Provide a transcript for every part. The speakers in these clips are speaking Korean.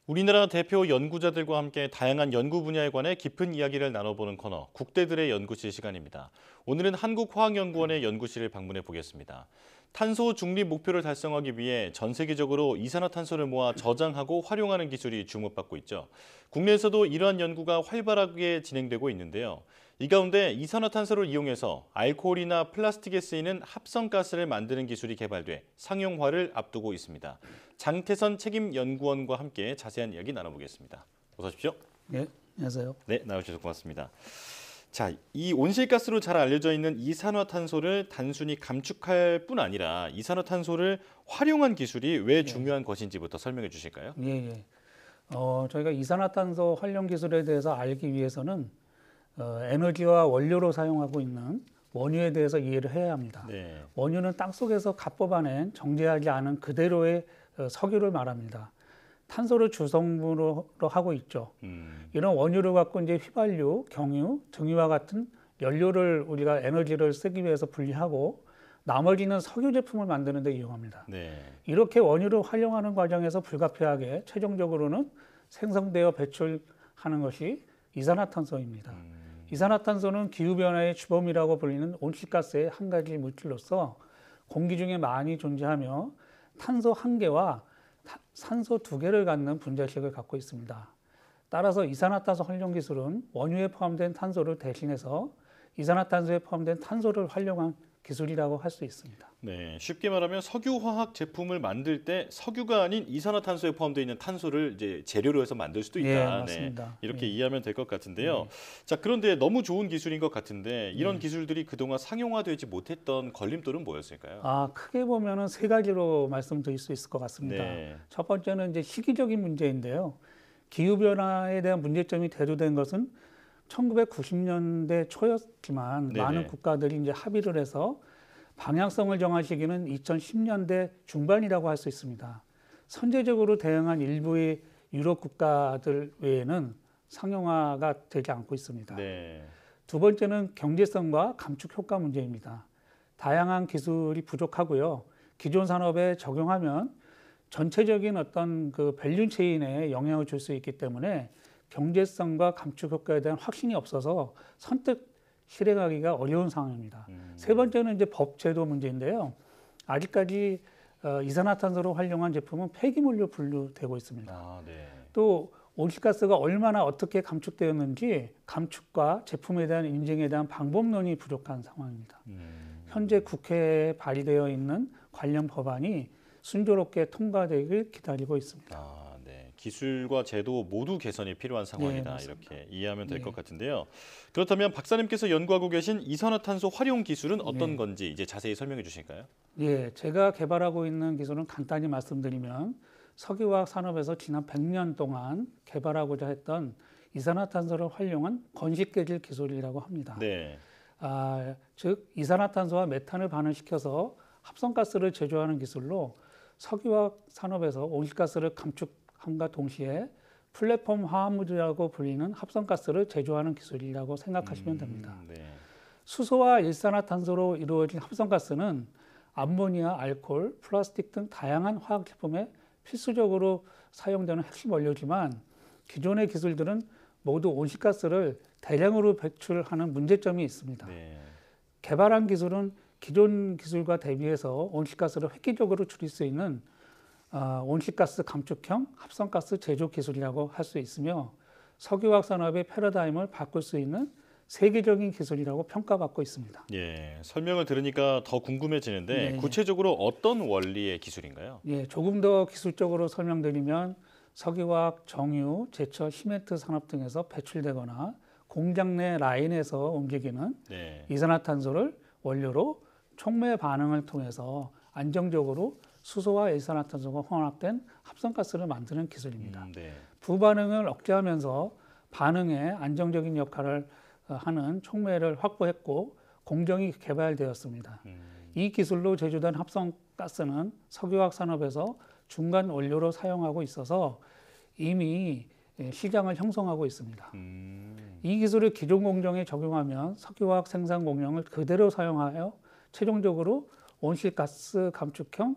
우리나라 대표 연구자들과 함께 다양한 연구 분야에 관해 깊은 이야기를 나눠보는 코너, 국대들의 연구실 시간입니다. 오늘은 한국화학연구원의 연구실을 방문해 보겠습니다. 탄소 중립 목표를 달성하기 위해 전 세계적으로 이산화탄소를 모아 저장하고 활용하는 기술이 주목받고 있죠. 국내에서도 이러한 연구가 활발하게 진행되고 있는데요. 이 가운데 이산화탄소를 이용해서 알코올이나 플라스틱에 쓰이는 합성가스를 만드는 기술이 개발돼 상용화를 앞두고 있습니다. 장태선 책임연구원과 함께 자세한 이야기 나눠보겠습니다. 어서 오십시오. 네, 안녕하세요. 네, 나와주셔서 고맙습니다. 자, 이 온실가스로 잘 알려져 있는 이산화탄소를 단순히 감축할 뿐 아니라 이산화탄소를 활용한 기술이 왜 중요한 것인지부터 설명해 주실까요? 예. 저희가 이산화탄소 활용 기술에 대해서 알기 위해서는 에너지와 원료로 사용하고 있는 원유에 대해서 이해를 해야 합니다. 네. 원유는 땅속에서 갓 뽑아낸 정제하지 않은 그대로의 석유를 말합니다. 탄소를 주성분으로 하고 있죠. 이런 원유를 갖고 이제 휘발유, 경유, 등유와 같은 연료를 우리가 에너지를 쓰기 위해서 분리하고 나머지는 석유 제품을 만드는 데 이용합니다. 네. 이렇게 원유를 활용하는 과정에서 불가피하게 최종적으로는 생성되어 배출하는 것이 이산화탄소입니다. 이산화탄소는 기후변화의 주범이라고 불리는 온실가스의 한 가지 물질로서 공기 중에 많이 존재하며 탄소 한 개와 산소 두 개를 갖는 분자식을 갖고 있습니다. 따라서 이산화탄소 활용 기술은 원유에 포함된 탄소를 대신해서 이산화탄소에 포함된 탄소를 활용한 기술이라고 할 수 있습니다. 네, 쉽게 말하면 석유화학 제품을 만들 때 석유가 아닌 이산화탄소에 포함되어 있는 탄소를 이제 재료로 해서 만들 수도 있다. 예, 맞습니다. 네, 이렇게 이해하면 될 것 같은데요. 자, 그런데 너무 좋은 기술인 것 같은데 이런 기술들이 그동안 상용화되지 못했던 걸림돌은 뭐였을까요? 크게 보면은 세 가지로 말씀드릴 수 있을 것 같습니다. 네. 첫 번째는 이제 시기적인 문제인데요. 기후 변화에 대한 문제점이 대두된 것은 1990년대 초였지만 네네. 많은 국가들이 이제 합의를 해서 방향성을 정할 시기는 2010년대 중반이라고 할 수 있습니다. 선제적으로 대응한 일부의 유럽 국가들 외에는 상용화가 되지 않고 있습니다. 네. 두 번째는 경제성과 감축 효과 문제입니다. 다양한 기술이 부족하고요. 기존 산업에 적용하면 전체적인 어떤 그 밸류 체인에 영향을 줄 수 있기 때문에 경제성과 감축 효과에 대한 확신이 없어서 선뜻 실행하기가 어려운 상황입니다. 세 번째는 이제 법 제도 문제인데요. 아직까지 이산화탄소로 활용한 제품은 폐기물로 분류되고 있습니다. 네. 또 온실가스가 얼마나 어떻게 감축되었는지 감축과 제품에 대한 인증에 대한 방법론이 부족한 상황입니다. 현재 국회에 발의되어 있는 관련 법안이 순조롭게 통과되길 기다리고 있습니다. 네. 기술과 제도 모두 개선이 필요한 상황이다. 네, 이렇게 이해하면 될 것 네. 같은데요. 그렇다면 박사님께서 연구하고 계신 이산화탄소 활용 기술은 어떤 네. 건지 이제 자세히 설명해 주실까요? 예, 제가 개발하고 있는 기술은 간단히 말씀드리면 석유화학 산업에서 지난 100년 동안 개발하고자 했던 이산화탄소를 활용한 건식계질 기술이라고 합니다. 네. 즉 이산화탄소와 메탄을 반응시켜서 합성가스를 제조하는 기술로 석유화학 산업에서 온실가스를 감축함과 동시에 플랫폼 화합물이라고 불리는 합성가스를 제조하는 기술이라고 생각하시면 됩니다. 네. 수소와 일산화탄소로 이루어진 합성가스는 암모니아, 알코올, 플라스틱 등 다양한 화학제품에 필수적으로 사용되는 핵심 원료지만 기존의 기술들은 모두 온실가스를 대량으로 배출하는 문제점이 있습니다. 네. 개발한 기술은 기존 기술과 대비해서 온실가스를 획기적으로 줄일 수 있는 온실가스 감축형 합성가스 제조 기술이라고 할 수 있으며 석유화학 산업의 패러다임을 바꿀 수 있는 세계적인 기술이라고 평가받고 있습니다. 예, 설명을 들으니까 더 궁금해지는데 네. 구체적으로 어떤 원리의 기술인가요? 예, 조금 더 기술적으로 설명드리면 석유화학, 정유, 제철, 시멘트 산업 등에서 배출되거나 공장 내 라인에서 움직이는 네. 이산화탄소를 원료로 촉매 반응을 통해서 안정적으로 수소와 일산화탄소가 혼합된 합성가스를 만드는 기술입니다. 네. 부반응을 억제하면서 반응에 안정적인 역할을 하는 촉매를 확보했고 공정이 개발되었습니다. 이 기술로 제조된 합성가스는 석유화학 산업에서 중간 원료로 사용하고 있어서 이미 시장을 형성하고 있습니다. 이 기술을 기존 공정에 적용하면 석유화학 생산 공정을 그대로 사용하여 최종적으로 온실가스 감축형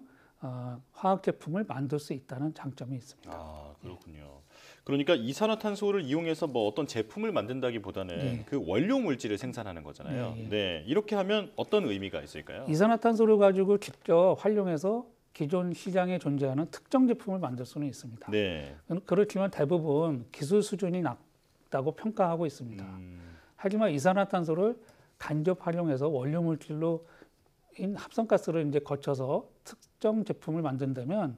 화학 제품을 만들 수 있다는 장점이 있습니다. 아, 그렇군요. 그러니까 이산화탄소를 이용해서 뭐 어떤 제품을 만든다기보다는 네. 그 원료 물질을 생산하는 거잖아요. 네, 예. 네, 이렇게 하면 어떤 의미가 있을까요? 이산화탄소를 가지고 직접 활용해서 기존 시장에 존재하는 특정 제품을 만들 수는 있습니다. 네. 그렇지만 대부분 기술 수준이 낮다고 평가하고 있습니다. 하지만 이산화탄소를 간접 활용해서 원료 물질로 인 합성가스를 이제 거쳐서 특정 제품을 만든다면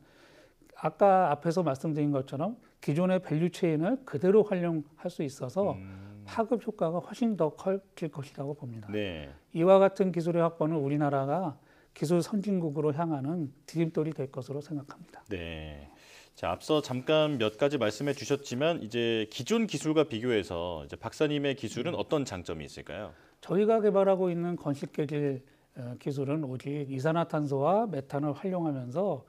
아까 앞에서 말씀드린 것처럼 기존의 밸류체인을 그대로 활용할 수 있어서 파급 효과가 훨씬 더 커질 것이라고 봅니다. 네. 이와 같은 기술의 확보는 우리나라가 기술 선진국으로 향하는 디딤돌이 될 것으로 생각합니다. 네. 자, 앞서 잠깐 몇 가지 말씀해 주셨지만 이제 기존 기술과 비교해서 이제 박사님의 기술은 어떤 장점이 있을까요? 저희가 개발하고 있는 건식계질 기술은 오직 이산화탄소와 메탄을 활용하면서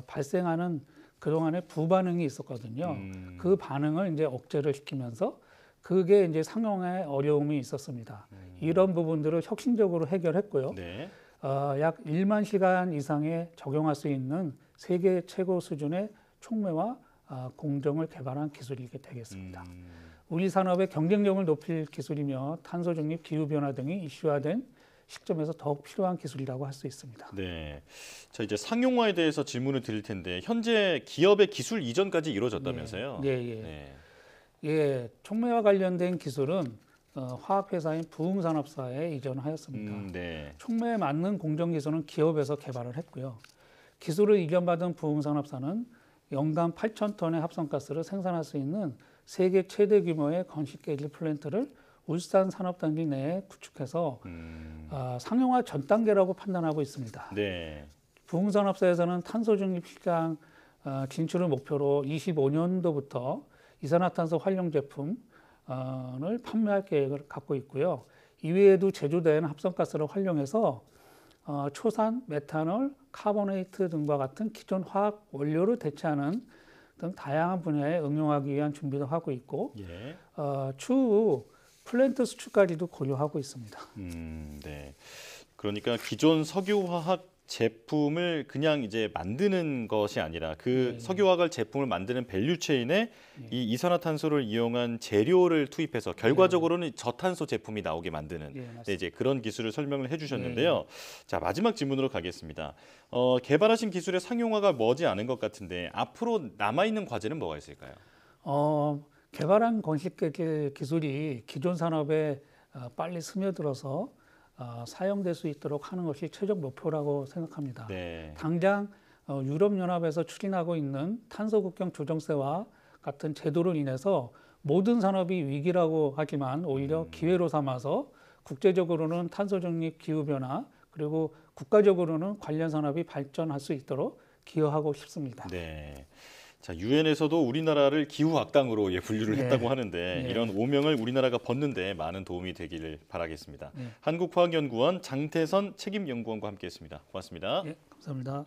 발생하는 그동안의 부반응이 있었거든요. 그 반응을 이제 억제를 시키면서 그게 이제 상용에 어려움이 있었습니다. 이런 부분들을 혁신적으로 해결했고요. 네. 약 1만 시간 이상에 적용할 수 있는 세계 최고 수준의 촉매와 공정을 개발한 기술이게 되겠습니다. 우리 산업의 경쟁력을 높일 기술이며 탄소 중립, 기후 변화 등이 이슈화된 시점에서 더욱 필요한 기술이라고 할 수 있습니다. 네. 자, 이제 상용화에 대해서 질문을 드릴 텐데 현재 기업의 기술 이전까지 이루어졌다면서요? 예, 예. 네. 예, 촉매와 관련된 기술은 화학회사인 부흥산업사에 이전하였습니다. 네. 촉매에 맞는 공정 기술은 기업에서 개발을 했고요. 기술을 이전받은 부흥산업사는 연간 8,000톤의 합성가스를 생산할 수 있는 세계 최대 규모의 건식계질 플랜트를 울산 산업단지 내에 구축해서 상용화 전 단계라고 판단하고 있습니다. 네. 부흥산업사에서는 탄소 중립 시장 진출을 목표로 25년도부터 이산화탄소 활용 제품을 판매할 계획을 갖고 있고요. 이외에도 제조된 합성가스를 활용해서 초산, 메탄올, 카보네이트 등과 같은 기존 화학 원료를 대체하는 등 다양한 분야에 응용하기 위한 준비도 하고 있고 예. 추후 플랜트 수출까지도 고려하고 있습니다. 네. 그러니까 기존 석유화학 제품을 그냥 이제 만드는 것이 아니라 그 석유화학 제품을 만드는 밸류체인에 이 이산화탄소를 이용한 재료를 투입해서 결과적으로는 저탄소 제품이 나오게 만드는 네, 이제 그런 기술을 설명을 해주셨는데요. 자, 마지막 질문으로 가겠습니다. 개발하신 기술의 상용화가 머지 않은 것 같은데 앞으로 남아 있는 과제는 뭐가 있을까요? 개발한 건식계질 기술이 기존 산업에 빨리 스며들어서 사용될 수 있도록 하는 것이 최종 목표라고 생각합니다. 네. 당장 유럽연합에서 추진하고 있는 탄소국경 조정세와 같은 제도로 인해서 모든 산업이 위기라고 하지만 오히려 기회로 삼아서 국제적으로는 탄소 중립, 기후 변화 그리고 국가적으로는 관련 산업이 발전할 수 있도록 기여하고 싶습니다. 네. 자, 유엔에서도 우리나라를 기후 악당으로 분류를 했다고 하는데 이런 오명을 우리나라가 벗는데 많은 도움이 되기를 바라겠습니다. 한국화학연구원 장태선 책임연구원과 함께했습니다. 고맙습니다. 감사합니다.